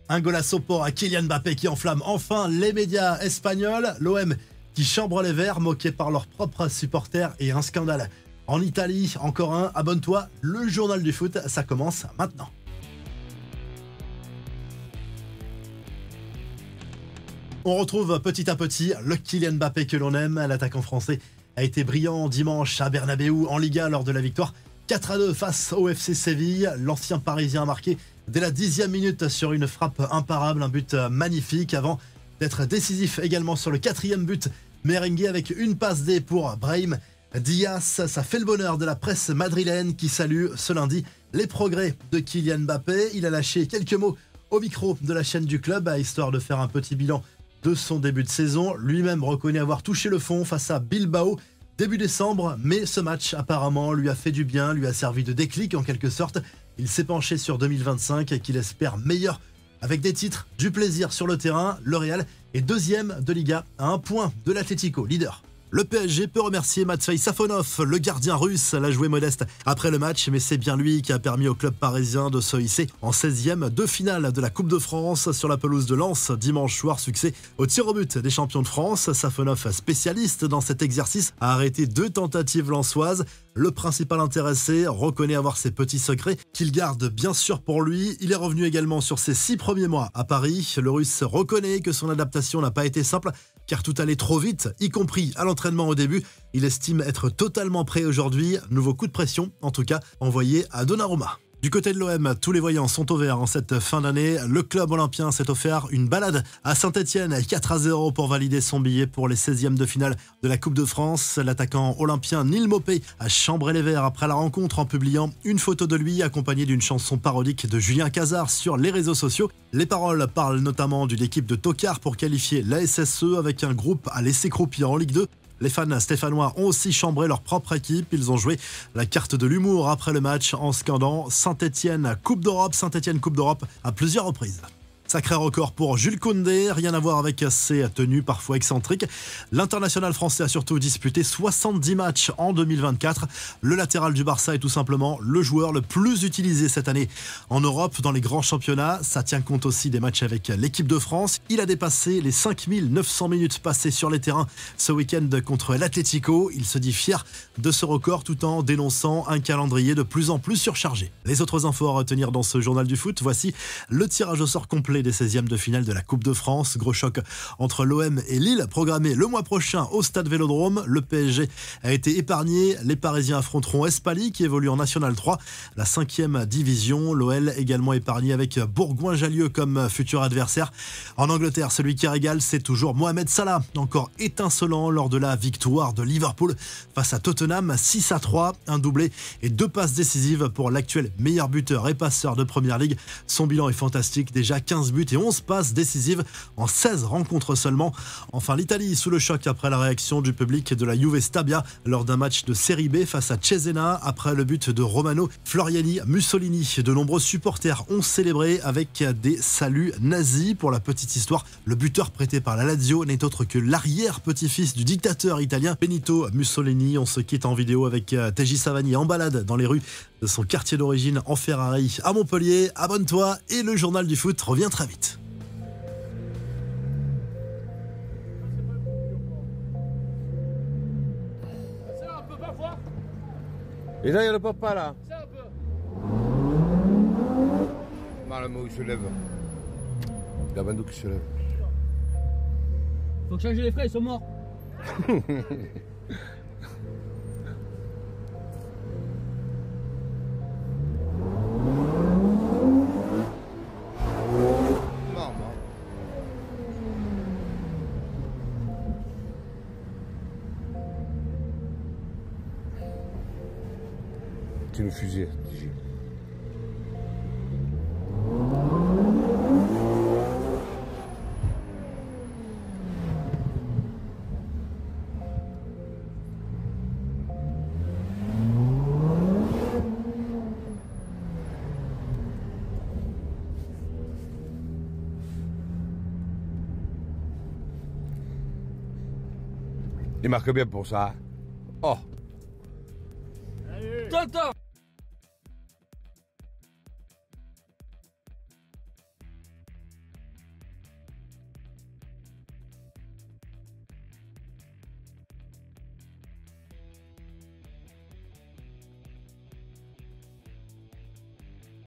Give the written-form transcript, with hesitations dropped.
Un golasso pour Kylian Mbappé qui enflamme enfin les médias espagnols. L'OM qui chambre les Verts, moqués par leurs propres supporters, et un scandale. En Italie, encore un, abonne-toi, le journal du foot, ça commence maintenant. On retrouve petit à petit le Kylian Mbappé que l'on aime. L'attaquant français a été brillant dimanche à Bernabéu en Liga lors de la victoire 4-2 face au FC Séville. L'ancien Parisien a marqué dès la 10e minute sur une frappe imparable, un but magnifique avant d'être décisif également sur le 4e but merengue avec une passe D pour Brahim Diaz. Ça fait le bonheur de la presse madrilène qui salue ce lundi les progrès de Kylian Mbappé. Il a lâché quelques mots au micro de la chaîne du club, histoire de faire un petit bilan de son début de saison. Lui-même reconnaît avoir touché le fond face à Bilbao début décembre, mais ce match apparemment lui a fait du bien, lui a servi de déclic en quelque sorte. Il s'est penché sur 2025 et qu'il espère meilleur avec des titres, du plaisir sur le terrain. Le Real est deuxième de Liga à 1 point de l'Atlético, leader. Le PSG peut remercier Matvei Safonov, le gardien russe, l'a joué modeste après le match, mais c'est bien lui qui a permis au club parisien de se hisser en 16e de finale de la Coupe de France sur la pelouse de Lens dimanche soir. Succès au tir au but des champions de France. Safonov, spécialiste dans cet exercice, a arrêté 2 tentatives lensoises. Le principal intéressé reconnaît avoir ses petits secrets qu'il garde bien sûr pour lui. Il est revenu également sur ses 6 premiers mois à Paris. Le Russe reconnaît que son adaptation n'a pas été simple car tout allait trop vite, y compris à l'entraînement au début. Il estime être totalement prêt aujourd'hui. Nouveau coup de pression, en tout cas, envoyé à Donnarumma. Du côté de l'OM, tous les voyants sont au vert en cette fin d'année. Le club olympien s'est offert une balade à Saint-Etienne, 4-0 pour valider son billet pour les 16e de finale de la Coupe de France. L'attaquant olympien Neil Maupay a chambré les verts après la rencontre en publiant une photo de lui accompagnée d'une chanson parodique de Julien Cazard sur les réseaux sociaux. Les paroles parlent notamment d'une équipe de tocards pour qualifier la SSE avec un groupe à laisser croupir en Ligue 2. Les fans stéphanois ont aussi chambré leur propre équipe. Ils ont joué la carte de l'humour après le match en scandant Saint-Etienne Coupe d'Europe à plusieurs reprises. Sacré record pour Jules Koundé, rien à voir avec ses tenues parfois excentriques. L'international français a surtout disputé 70 matchs en 2024. Le latéral du Barça est tout simplement le joueur le plus utilisé cette année en Europe dans les grands championnats. Ça tient compte aussi des matchs avec l'équipe de France. Il a dépassé les 5900 minutes passées sur les terrains ce week-end contre l'Atlético. Il se dit fier de ce record tout en dénonçant un calendrier de plus en plus surchargé. Les autres infos à retenir dans ce journal du foot, voici le tirage au sort complet des 16e de finale de la Coupe de France. Gros choc entre l'OM et Lille, programmé le mois prochain au Stade Vélodrome. Le PSG a été épargné. Les Parisiens affronteront Espali qui évolue en National 3, la 5e division. L'OL également épargné avec Bourgoin-Jallieu comme futur adversaire. En Angleterre, celui qui régale, c'est toujours Mohamed Salah, encore étincelant lors de la victoire de Liverpool face à Tottenham 6-3. Un doublé et 2 passes décisives pour l'actuel meilleur buteur et passeur de Première Ligue. Son bilan est fantastique, déjà 15 buts et 11 passes décisives en 16 rencontres seulement. Enfin, l'Italie sous le choc après la réaction du public de la Juve Stabia lors d'un match de Série B face à Cesena après le but de Romano Floriani Mussolini. De nombreux supporters ont célébré avec des saluts nazis. Pour la petite histoire, le buteur prêté par la Lazio n'est autre que l'arrière-petit-fils du dictateur italien Benito Mussolini. On se quitte en vidéo avec TJ Savani en balade dans les rues de son quartier d'origine en Ferrari à Montpellier. Abonne-toi et le journal du foot revient très vite. Et là, il y a le papa là. Non, le mot il se lève. Il y a Bando qui se lève. Faut changer les frais, ils sont morts. C'est le fusil, DJ. Il marque bien pour ça. Oh. Tonton.